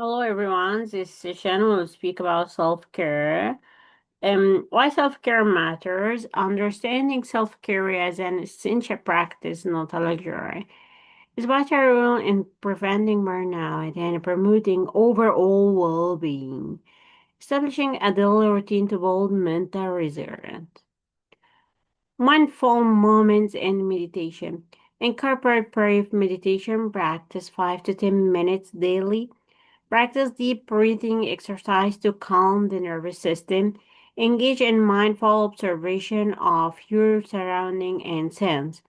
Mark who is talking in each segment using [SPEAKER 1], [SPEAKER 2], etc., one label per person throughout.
[SPEAKER 1] Hello, everyone. This session will speak about self-care. Why self-care matters. Understanding self-care as an essential practice, not a luxury, is vital in preventing burnout and promoting overall well-being. Establishing a daily routine to build mental resilience. Mindful moments and meditation. Incorporate brief meditation practice 5 to 10 minutes daily. Practice deep breathing exercise to calm the nervous system. Engage in mindful observation of your surrounding and sense.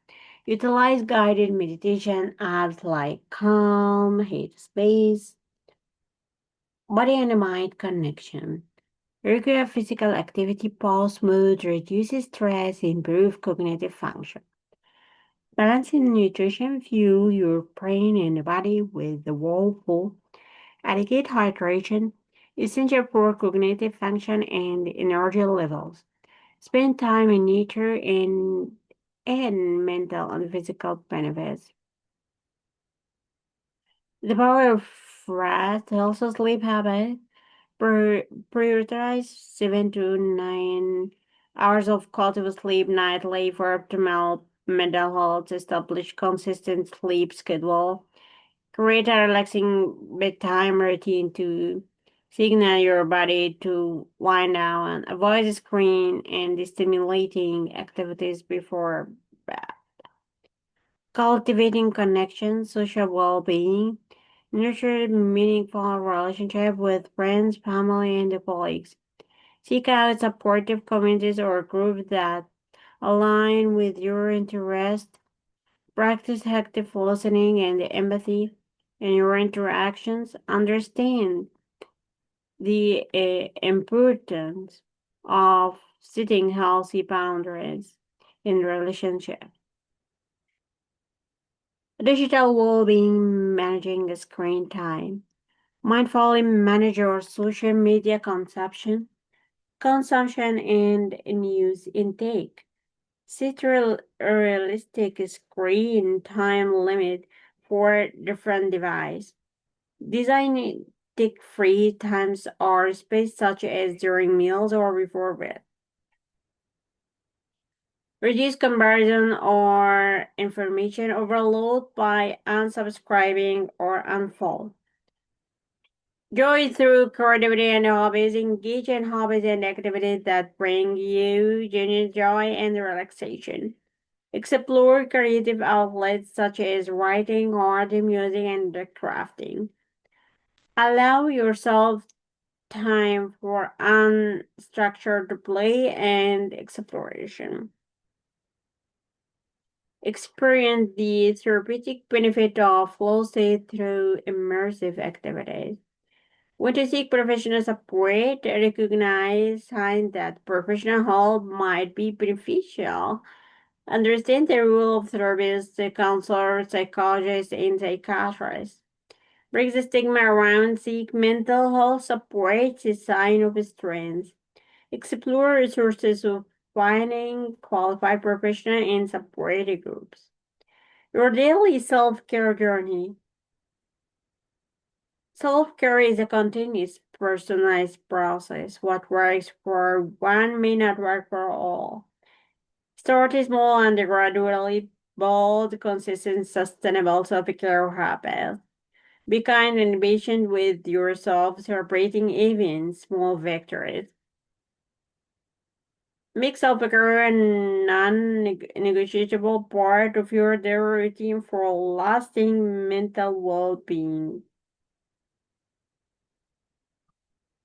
[SPEAKER 1] Utilize guided meditation apps like Calm, Headspace, Body and Mind Connection. Regular physical activity pulse mood reduces stress, improve cognitive function. Balancing nutrition fuel your brain and body with the whole. Adequate hydration, essential for cognitive function and energy levels. Spend time in nature and mental and physical benefits. The power of rest, also sleep habits. Prioritize 7 to 9 hours of quality sleep nightly for optimal mental health. Establish consistent sleep schedule. Create a relaxing bedtime routine to signal your body to wind down. Avoid screen and stimulating activities before bed. Cultivating connection, social well-being. Nurture meaningful relationship with friends, family, and colleagues. Seek out supportive communities or groups that align with your interests. Practice active listening and empathy in your interactions. Understand the importance of setting healthy boundaries in relationships. Digital well-being, managing screen time. Mindfully manage your social media consumption and news intake. Set realistic screen time limit for different devices. Design take free times or space such as during meals or before bed. Reduce comparison or information overload by unsubscribing or unfollow. Joy through creativity and hobbies. Engage in hobbies and activities that bring you genuine joy and relaxation. Explore creative outlets such as writing, art, music, and crafting. Allow yourself time for unstructured play and exploration. Experience the therapeutic benefit of flow state through immersive activities. When to seek professional support, recognize signs that professional help might be beneficial. Understand the role of therapists, counselors, psychologists, and psychiatrists. Break the stigma around seek mental health support is a sign of strength. Explore resources of finding qualified professional and supportive groups. Your daily self-care journey. Self-care is a continuous personalized process. What works for one may not work for all. Start small and gradually build consistent, sustainable self-care habits. Be kind and patient with yourself, celebrating even small victories. Make self-care a non-negotiable part of your daily routine for lasting mental well-being.